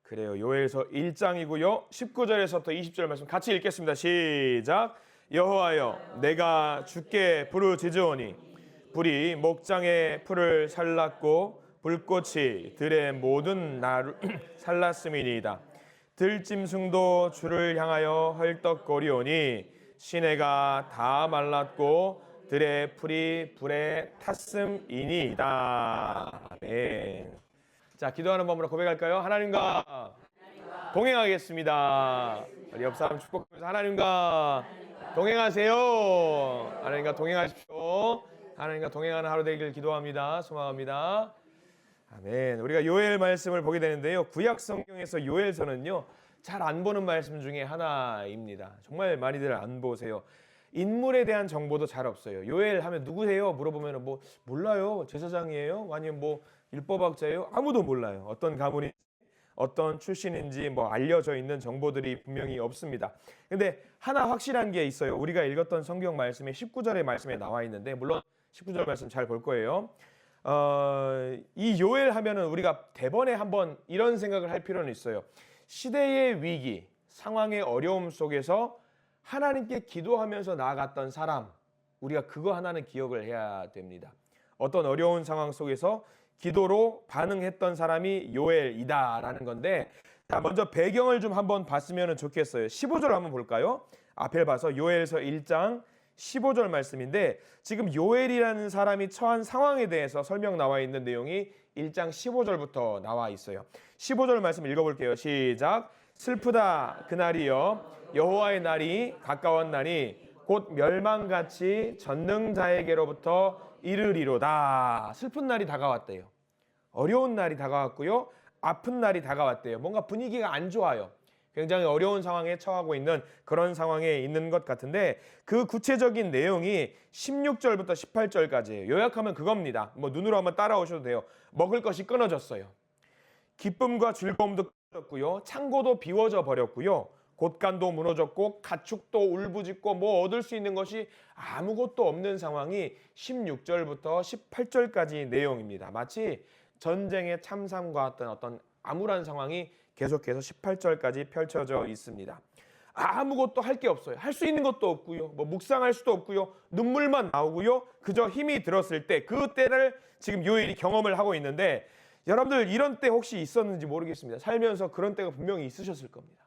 그래요. 요엘서 1장이고요. 19절에서부터 20절 말씀 같이 읽겠습니다. 시작. 여호와여 내가 주께 부르짖으오니 불이 목장의 풀을 살랐고 불꽃이 들의 모든 나를 살랐음이니이다. 들짐승도 주를 향하여 헐떡거리오니 시내가 다 말랐고 들의 풀이 불에 탔음이니이다. 아멘. 자, 기도하는 마음으로 고백할까요? 하나님과 동행하겠습니다. 우리 옆 사람 축복하면서 하나님과 동행하세요. 하나님과 동행하십시오. 하나님과 동행하는 하루 되길 기도합니다. 소망합니다. 아멘. 우리가 요엘 말씀을 보게 되는데요. 구약 성경에서 요엘서는요, 잘 안 보는 말씀 중에 하나입니다. 정말 많이들 안 보세요. 인물에 대한 정보도 잘 없어요. 요엘 하면 누구세요? 물어보면 뭐 몰라요. 제사장이에요? 아니면 뭐 율법학자예요? 아무도 몰라요. 어떤 가문이 어떤 출신인지 뭐 알려져 있는 정보들이 분명히 없습니다. 근데 하나 확실한 게 있어요. 우리가 읽었던 성경 말씀에 19절의 말씀에 나와 있는데, 물론 19절 말씀 잘 볼 거예요. 이 요엘 하면은 우리가 대번에 한번 이런 생각을 할 필요는 있어요. 시대의 위기, 상황의 어려움 속에서 하나님께 기도하면서 나아갔던 사람, 우리가 그거 하나는 기억을 해야 됩니다. 어떤 어려운 상황 속에서 기도로 반응했던 사람이 요엘이다라는 건데, 자, 먼저 배경을 좀 한번 봤으면 좋겠어요. 15절 한번 볼까요? 앞에 봐서 요엘서 1장 15절 말씀인데, 지금 요엘이라는 사람이 처한 상황에 대해서 설명 나와 있는 내용이 1장 15절부터 나와 있어요. 15절 말씀 읽어볼게요. 시작. 슬프다 그날이여 여호와의 날이 가까웠나니 곧 멸망같이 전능자에게로부터 이르리로다. 슬픈 날이 다가왔대요. 어려운 날이 다가왔고요. 아픈 날이 다가왔대요. 뭔가 분위기가 안 좋아요. 굉장히 어려운 상황에 처하고 있는 그런 상황에 있는 것 같은데, 그 구체적인 내용이 16절부터 18절까지예요. 요약하면 그겁니다. 뭐 눈으로 한번 따라오셔도 돼요. 먹을 것이 끊어졌어요. 기쁨과 즐거움도 끊어졌고요. 창고도 비워져 버렸고요. 곳간도 무너졌고 가축도 울부짖고 뭐 얻을 수 있는 것이 아무것도 없는 상황이 16절부터 18절까지 내용입니다. 마치 전쟁의 참상과 같은 어떤 암울한 상황이 계속해서 18절까지 펼쳐져 있습니다. 아무것도 할 게 없어요. 할 수 있는 것도 없고요. 뭐 묵상할 수도 없고요. 눈물만 나오고요. 그저 힘이 들었을 때, 그 때를 지금 요엘이 경험을 하고 있는데, 여러분들 이런 때 혹시 있었는지 모르겠습니다. 살면서 그런 때가 분명히 있으셨을 겁니다.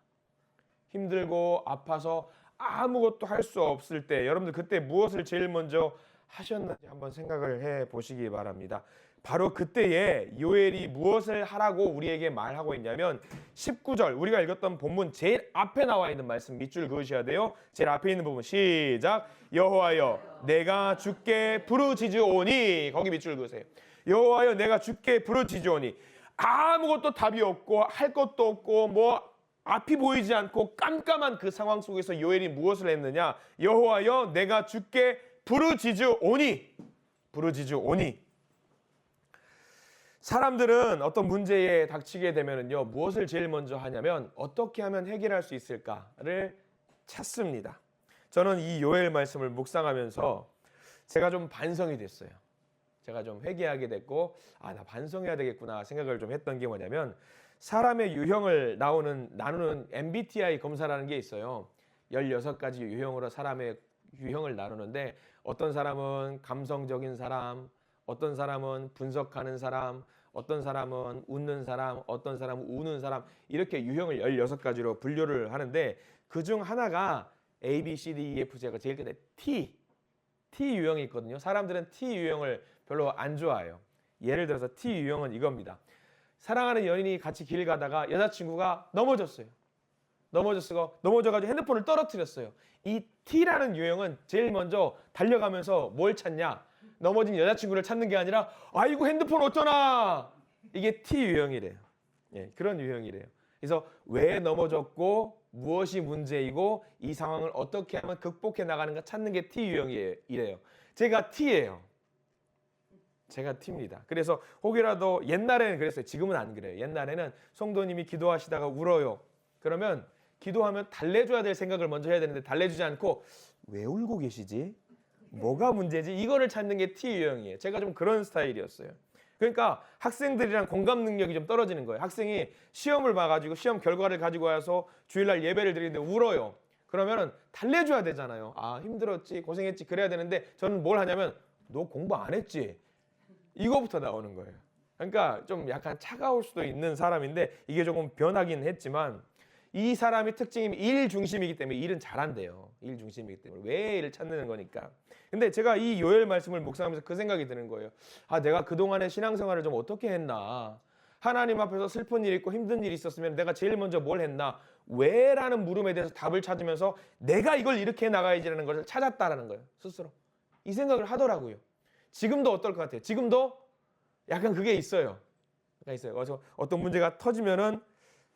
힘들고 아파서 아무것도 할 수 없을 때, 여러분들 그때 무엇을 제일 먼저 하셨는지 한번 생각을 해 보시기 바랍니다. 바로 그때에 요엘이 무엇을 하라고 우리에게 말하고 있냐면, 19절 우리가 읽었던 본문 제일 앞에 나와 있는 말씀 밑줄 그으셔야 돼요. 제일 앞에 있는 부분 시작. 여호와여 내가 주께 부르짖으오니, 거기 밑줄 그으세요. 여호와여 내가 주께 부르짖으오니. 아무것도 답이 없고 할 것도 없고 뭐 앞이 보이지 않고 깜깜한 그 상황 속에서 요엘이 무엇을 했느냐. 여호와여 내가 주께 부르짖으오니. 부르짖으오니. 사람들은 어떤 문제에 닥치게 되면요, 무엇을 제일 먼저 하냐면 어떻게 하면 해결할 수 있을까를 찾습니다. 저는 이 요엘 말씀을 묵상하면서 제가 좀 반성이 됐어요. 제가 좀 회개하게 됐고, 나 반성해야 되겠구나 생각을 좀 했던 게 뭐냐면, 사람의 유형을 나누는 MBTI 검사라는 게 있어요. 16가지 유형으로 사람의 유형을 나누는데, 어떤 사람은 감성적인 사람, 어떤 사람은 분석하는 사람, 어떤 사람은 웃는 사람, 어떤 사람은 우는 사람, 이렇게 유형을 16가지로 분류를 하는데, 그중 하나가 A, B, C, D, E, F, G가 제일 끝에 T 유형이 있거든요. 사람들은 T 유형을 별로 안 좋아해요. 예를 들어서 T 유형은 이겁니다. 사랑하는 연인이 같이 길 가다가 여자친구가 넘어져가지고 핸드폰을 떨어뜨렸어요. 이 T라는 유형은 제일 먼저 달려가면서 뭘 찾냐? 넘어진 여자친구를 찾는 게 아니라, 아이고 핸드폰 어쩌나. 이게 T 유형이래요. 예, 그런 유형이래요. 그래서 왜 넘어졌고 무엇이 문제이고 이 상황을 어떻게 하면 극복해 나가는가 찾는 게 T 유형이래요. 제가 T예요. 제가 T입니다. 그래서 혹이라도 옛날에는 그랬어요. 지금은 안 그래요. 옛날에는 성도님이 기도하시다가 울어요. 그러면 기도하면 달래줘야 될 생각을 먼저 해야 되는데, 달래주지 않고 왜 울고 계시지? 뭐가 문제지? 이거를 찾는 게 T 유형이에요. 제가 좀 그런 스타일이었어요. 그러니까 학생들이랑 공감 능력이 좀 떨어지는 거예요. 학생이 시험을 봐가지고 시험 결과를 가지고 와서 주일날 예배를 드리는데 울어요. 그러면은 달래줘야 되잖아요. 아, 힘들었지, 고생했지, 그래야 되는데 저는 뭘 하냐면 너 공부 안 했지? 이거부터 나오는 거예요. 그러니까 좀 약간 차가울 수도 있는 사람인데 이게 조금 변하긴 했지만 이 사람의 특징이 일 중심이기 때문에 일은 잘한대요. 일 중심이기 때문에 왜 일을 찾는 거니까. 근데 제가 이 요엘 말씀을 묵상하면서 그 생각이 드는 거예요. 아, 내가 그동안의 신앙생활을 좀 어떻게 했나? 하나님 앞에서 슬픈 일이 있고 힘든 일이 있었으면 내가 제일 먼저 뭘 했나? 왜? 라는 물음에 대해서 답을 찾으면서 내가 이걸 이렇게 해나가야지라는 것을 찾았다라는 거예요. 스스로. 이 생각을 하더라고요. 지금도 어떨 것 같아요? 지금도 약간 그게 있어요. 그래서 어떤 문제가 터지면은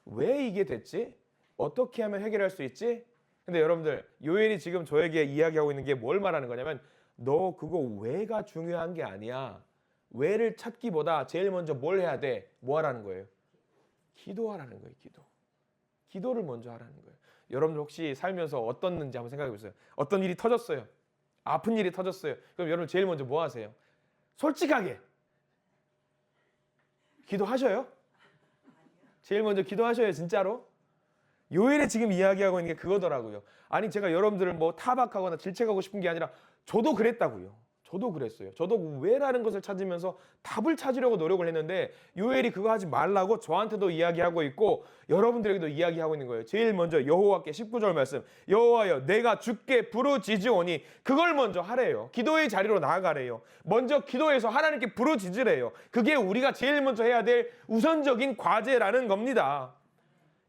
왜 이게 됐지? 어떻게 하면 해결할 수 있지? 근데 여러분들 요엘이 지금 저에게 이야기하고 있는 게 뭘 말하는 거냐면 너 그거 왜가 중요한 게 아니야. 왜를 찾기보다 제일 먼저 뭘 해야 돼? 뭐 하라는 거예요? 기도하라는 거예요. 기도를 먼저 하라는 거예요. 여러분들 혹시 살면서 어떻는지 한번 생각해 보세요. 어떤 일이 터졌어요. 아픈 일이 터졌어요. 그럼 여러분 제일 먼저 뭐 하세요? 솔직하게 기도하셔요? 제일 먼저 기도하셔요, 진짜로? 요엘에 지금 이야기하고 있는 게 그거더라고요. 아니 제가 여러분들을 뭐 타박하거나 질책하고 싶은 게 아니라 저도 그랬다고요. 저도 그랬어요. 저도 왜라는 것을 찾으면서 답을 찾으려고 노력을 했는데 요엘이 그거 하지 말라고 저한테도 이야기하고 있고 여러분들에게도 이야기하고 있는 거예요. 제일 먼저 여호와께 19절 말씀, 여호와여 내가 주께 부르짖으오니 그걸 먼저 하래요. 기도의 자리로 나아가래요. 먼저 기도해서 하나님께 부르짖으래요. 그게 우리가 제일 먼저 해야 될 우선적인 과제라는 겁니다.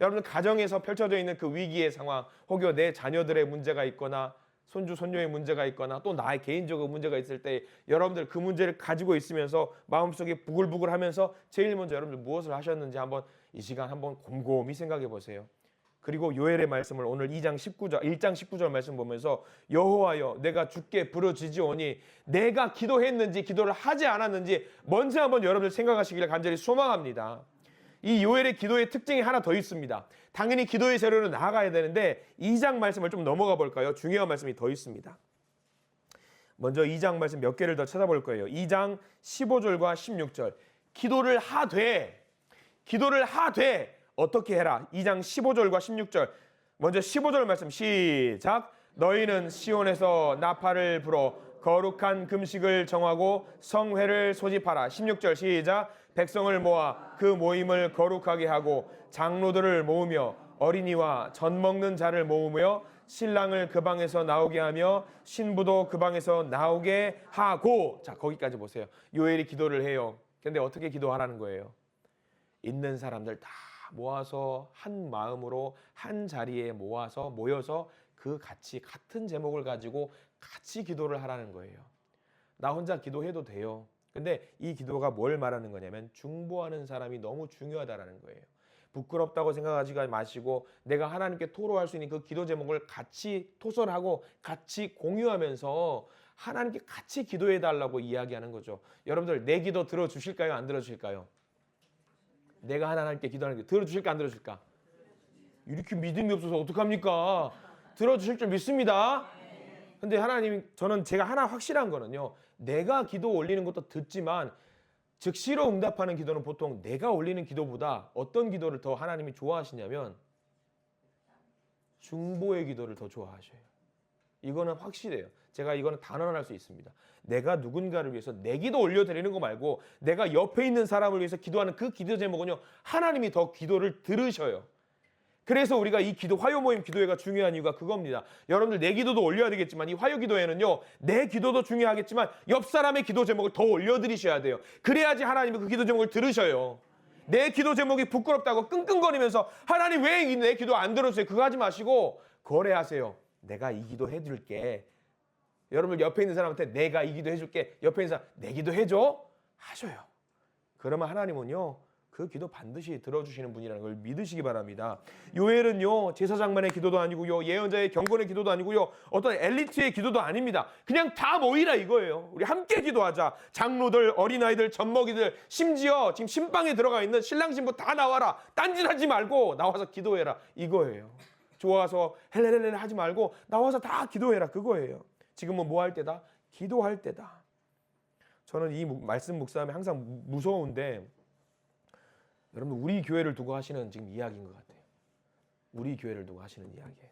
여러분 가정에서 펼쳐져 있는 그 위기의 상황, 혹여 내 자녀들의 문제가 있거나 손주 손녀의 문제가 있거나 또 나의 개인적인 문제가 있을 때 여러분들 그 문제를 가지고 있으면서 마음속에 부글부글하면서 제일 먼저 여러분들 무엇을 하셨는지 한번 이 시간 한번 곰곰이 생각해 보세요. 그리고 요엘의 말씀을 오늘 1장 19절 말씀 보면서 여호와여 내가 주께 부르짖으오니 내가 기도했는지 기도를 하지 않았는지 먼저 한번 여러분들 생각하시기를 간절히 소망합니다. 이 요엘의 기도의 특징이 하나 더 있습니다. 당연히 기도의 자료로 나아가야 되는데 2장 말씀을 좀 넘어가 볼까요? 중요한 말씀이 더 있습니다. 먼저 2장 말씀 몇 개를 더 찾아볼 거예요. 2장 15절과 16절. 기도를 하되 어떻게 해라? 2장 15절과 16절. 먼저 15절 말씀 시작. 너희는 시온에서 나팔을 불어 거룩한 금식을 정하고 성회를 소집하라. 16절 시작. 백성을 모아 그 모임을 거룩하게 하고 장로들을 모으며 어린이와 젖 먹는 자를 모으며 신랑을 그 방에서 나오게 하며 신부도 그 방에서 나오게 하고. 자, 거기까지 보세요. 요엘이 기도를 해요. 근데 어떻게 기도하라는 거예요? 있는 사람들 다 모아서 한 마음으로 한 자리에 모여서 그 같은 제목을 가지고 같이 기도를 하라는 거예요. 나 혼자 기도해도 돼요. 근데 이 기도가 뭘 말하는 거냐면 중보하는 사람이 너무 중요하다라는 거예요. 부끄럽다고 생각하지 마시고 내가 하나님께 토로할 수 있는 그 기도 제목을 같이 토설하고 같이 공유하면서 하나님께 같이 기도해 달라고 이야기하는 거죠. 여러분들 내 기도 들어주실까요? 안 들어주실까요? 내가 하나님께 기도하는 게 들어주실까 안 들어주실까? 이렇게 믿음이 없어서 어떡합니까? 들어주실 줄 믿습니다. 근데 저는 제가 하나 확실한 거는요. 내가 기도 올리는 것도 듣지만 즉시로 응답하는 기도는 보통 내가 올리는 기도보다 어떤 기도를 더 하나님이 좋아하시냐면 중보의 기도를 더 좋아하셔요. 이거는 확실해요. 제가 이거는 단언할 수 있습니다. 내가 누군가를 위해서 내 기도 올려드리는 거 말고 내가 옆에 있는 사람을 위해서 기도하는 그 기도 제목은요. 하나님이 더 기도를 들으셔요. 그래서 우리가 이 기도 화요 모임 기도회가 중요한 이유가 그겁니다. 여러분들 내 기도도 올려야 되겠지만 이 화요 기도회는요. 내 기도도 중요하겠지만 옆 사람의 기도 제목을 더 올려드리셔야 돼요. 그래야지 하나님이 그 기도 제목을 들으셔요. 내 기도 제목이 부끄럽다고 끙끙거리면서 하나님 왜 내 기도 안 들어주세요? 그거 하지 마시고 거래하세요. 내가 이 기도 해줄게. 여러분 옆에 있는 사람한테 내가 이 기도 해줄게. 옆에 있는 사람 내 기도 해줘? 하셔요. 그러면 하나님은요. 그 기도 반드시 들어주시는 분이라는 걸 믿으시기 바랍니다. 요엘은요. 제사장만의 기도도 아니고요. 예언자의 경건의 기도도 아니고요. 어떤 엘리트의 기도도 아닙니다. 그냥 다 모이라 이거예요. 우리 함께 기도하자. 장로들, 어린아이들, 젖먹이들, 심지어 지금 신방에 들어가 있는 신랑 신부 다 나와라. 딴짓하지 말고 나와서 기도해라. 이거예요. 좋아서 헬레레레 하지 말고 나와서 다 기도해라. 그거예요. 지금은 뭐 할 때다? 기도할 때다. 저는 이 말씀 묵상하면 항상 무서운데 여러분 우리 교회를 두고 하시는 지금 이야기인 것 같아요. 우리 교회를 두고 하시는 이야기예요.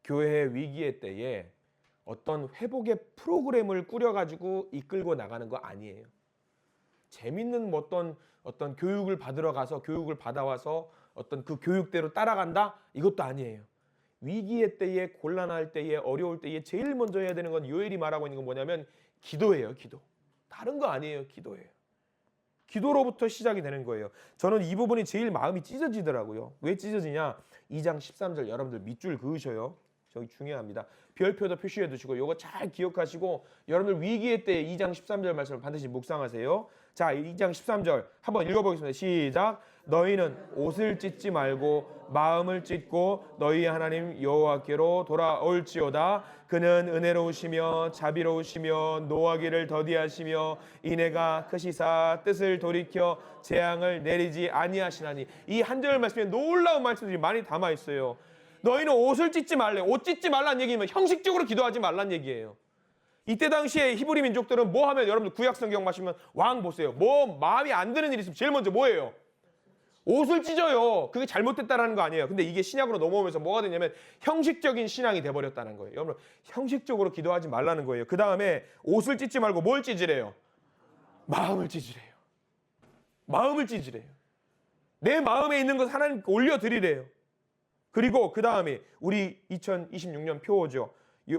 교회의 위기의 때에 어떤 회복의 프로그램을 꾸려가지고 이끌고 나가는 거 아니에요. 재밌는 뭐 어떤 교육을 받으러 가서 교육을 받아와서 어떤 그 교육대로 따라간다? 이것도 아니에요. 위기의 때에, 곤란할 때에, 어려울 때에 제일 먼저 해야 되는 건 요엘이 말하고 있는 건 뭐냐면 기도예요. 기도. 다른 거 아니에요. 기도예요. 기도로부터 시작이 되는 거예요. 저는 이 부분이 제일 마음이 찢어지더라고요. 왜 찢어지냐? 2장 13절 여러분들 밑줄 그으셔요. 저기 중요합니다. 별표도 표시해 두시고 이거 잘 기억하시고 여러분들 위기의 때 2장 13절 말씀을 반드시 묵상하세요. 자, 2장 13절 한번 읽어보겠습니다. 시작. 너희는 옷을 찢지 말고 마음을 찢고 너희 하나님 여호와께로 돌아올지어다. 그는 은혜로우시며 자비로우시며 노하기를 더디하시며 인애가 크시사 뜻을 돌이켜 재앙을 내리지 아니하시나니. 이 한 절 말씀에 놀라운 말씀들이 많이 담아 있어요. 너희는 옷을 찢지 말래. 옷 찢지 말란 얘기면 형식적으로 기도하지 말란 얘기예요. 이때 당시에 히브리 민족들은 뭐 하면 여러분들 구약 성경 마시면 왕 보세요. 뭐 마음이 안 드는 일이 있으면 제일 먼저 뭐예요? 옷을 찢어요. 그게 잘못됐다라는 거 아니에요. 근데 이게 신약으로 넘어오면서 뭐가 되냐면 형식적인 신앙이 돼버렸다는 거예요. 여러분 형식적으로 기도하지 말라는 거예요. 그 다음에 옷을 찢지 말고 뭘 찢으래요? 마음을 찢으래요. 마음을 찢으래요. 내 마음에 있는 것 하나님께 올려드리래요. 그리고 그 다음에 우리 2026년 표어죠.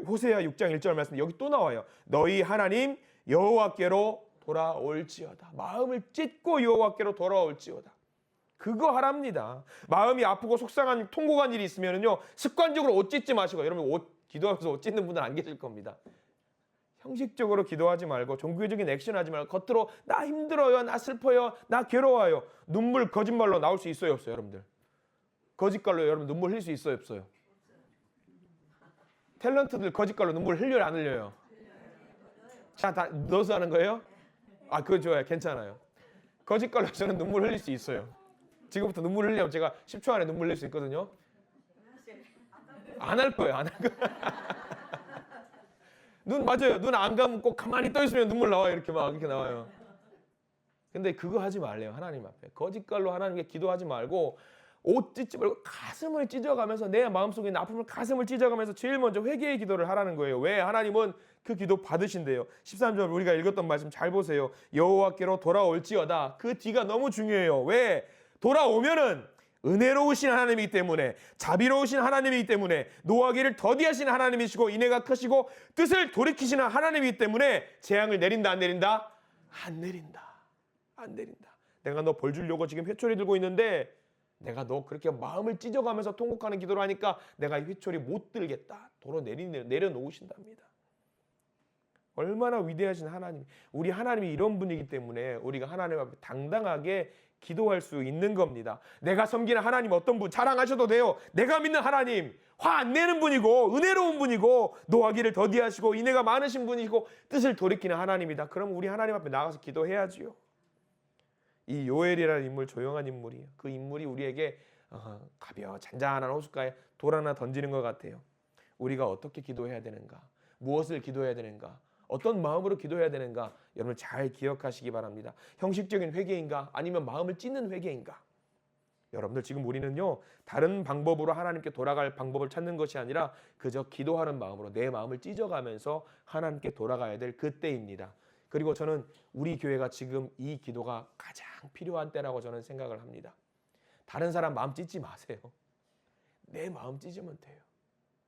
호세아 6장 1절 말씀 여기 또 나와요. 너희 하나님 여호와께로 돌아올지어다. 마음을 찢고 여호와께로 돌아올지어다. 그거 하랍니다. 마음이 아프고 속상한 통곡한 일이 있으면요 습관적으로 옷 찢지 마시고. 여러분 기도하면서 옷 찢는 분들 안 계실 겁니다. 형식적으로 기도하지 말고 종교적인 액션 하지 말고 겉으로 나 힘들어요, 나 슬퍼요, 나 괴로워요. 눈물 거짓말로 나올 수 있어요, 없어요, 여러분들? 거짓말로 여러분 눈물 흘릴 수 있어요, 없어요? 탤런트들 거짓말로 눈물 흘려요, 안 흘려요? 자, 다 넣어서 하는 거예요? 아, 그거 좋아요, 괜찮아요. 거짓말로 저는 눈물 흘릴 수 있어요. 지금부터 눈물 흘리면 제가 10초 안에 눈물 흘릴 수 있거든요. 안 할 거예요, 안 할 거예요. 눈 맞아요. 눈 안 감고 가만히 떠 있으면 눈물 나와요. 이렇게 막 이렇게 나와요. 근데 그거 하지 말래요. 하나님 앞에 거짓말로 하나님께 기도하지 말고 옷 찢지 말고 가슴을 찢어가면서 내 마음속에 있는 아픔을 가슴을 찢어가면서 제일 먼저 회개의 기도를 하라는 거예요. 왜? 하나님은 그 기도 받으신대요. 13절 우리가 읽었던 말씀 잘 보세요. 여호와께로 돌아올지어다. 그 뒤가 너무 중요해요. 왜? 돌아오면은 은혜로우신 하나님이기 때문에, 자비로우신 하나님이기 때문에, 노하기를 더디하신 하나님이시고 인애가 크시고 뜻을 돌이키시는 하나님이기 때문에 재앙을 내린다 안 내린다? 안 내린다. 안 내린다. 내가 너 벌 주려고 지금 회초리 들고 있는데 내가 너 그렇게 마음을 찢어가면서 통곡하는 기도를 하니까 내가 이 회초리 못 들겠다. 도로 내려놓으신답니다. 얼마나 위대하신 하나님. 우리 하나님이 이런 분이기 때문에 우리가 하나님 앞에 당당하게 기도할 수 있는 겁니다. 내가 섬기는 하나님 어떤 분 자랑하셔도 돼요. 내가 믿는 하나님 화 안 내는 분이고 은혜로운 분이고 노하기를 더디하시고 인애가 많으신 분이고 뜻을 돌이키는 하나님이다. 그럼 우리 하나님 앞에 나가서 기도해야지요. 이 요엘이라는 인물 조용한 인물이에요. 그 인물이 우리에게 가벼워 잔잔한 호숫가에 돌 하나 던지는 것 같아요. 우리가 어떻게 기도해야 되는가? 무엇을 기도해야 되는가? 어떤 마음으로 기도해야 되는가? 여러분 잘 기억하시기 바랍니다. 형식적인 회개인가? 아니면 마음을 찢는 회개인가? 여러분들 지금 우리는요 다른 방법으로 하나님께 돌아갈 방법을 찾는 것이 아니라 그저 기도하는 마음으로 내 마음을 찢어가면서 하나님께 돌아가야 될 그때입니다. 그리고 저는 우리 교회가 지금 이 기도가 가장 필요한 때라고 저는 생각을 합니다. 다른 사람 마음 찢지 마세요. 내 마음 찢으면 돼요.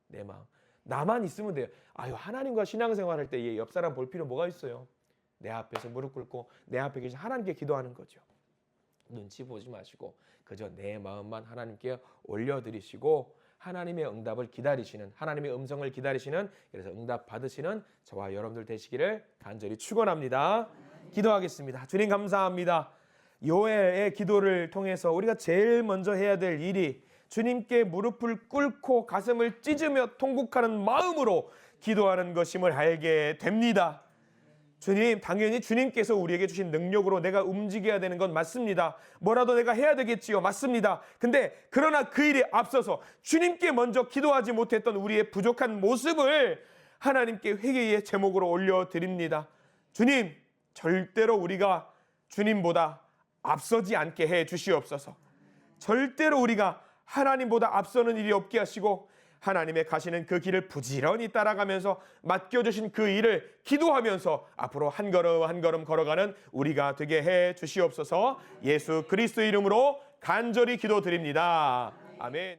내 마음. 나만 있으면 돼요. 아유, 하나님과 신앙생활할 때 옆 사람 볼 필요 뭐가 있어요? 내 앞에서 무릎 꿇고 내 앞에 계신 하나님께 기도하는 거죠. 눈치 보지 마시고 그저 내 마음만 하나님께 올려드리시고 하나님의 응답을 기다리시는, 하나님의 음성을 기다리시는, 그래서 응답 받으시는 저와 여러분들 되시기를 간절히 축원합니다. 기도하겠습니다. 주님 감사합니다. 요엘의 기도를 통해서 우리가 제일 먼저 해야 될 일이 주님께 무릎을 꿇고 가슴을 찢으며 통곡하는 마음으로 기도하는 것임을 알게 됩니다. 주님, 당연히 주님께서 우리에게 주신 능력으로 내가 움직여야 되는 건 맞습니다. 뭐라도 내가 해야 되겠지요. 맞습니다. 근데 그러나 그 일에 앞서서 주님께 먼저 기도하지 못했던 우리의 부족한 모습을 하나님께 회개의 제목으로 올려드립니다. 주님, 절대로 우리가 주님보다 앞서지 않게 해 주시옵소서. 절대로 우리가 하나님보다 앞서는 일이 없게 하시고 하나님의 가시는 그 길을 부지런히 따라가면서 맡겨주신 그 일을 기도하면서 앞으로 한 걸음 한 걸음 걸어가는 우리가 되게 해 주시옵소서. 예수 그리스도 이름으로 간절히 기도드립니다. 아멘.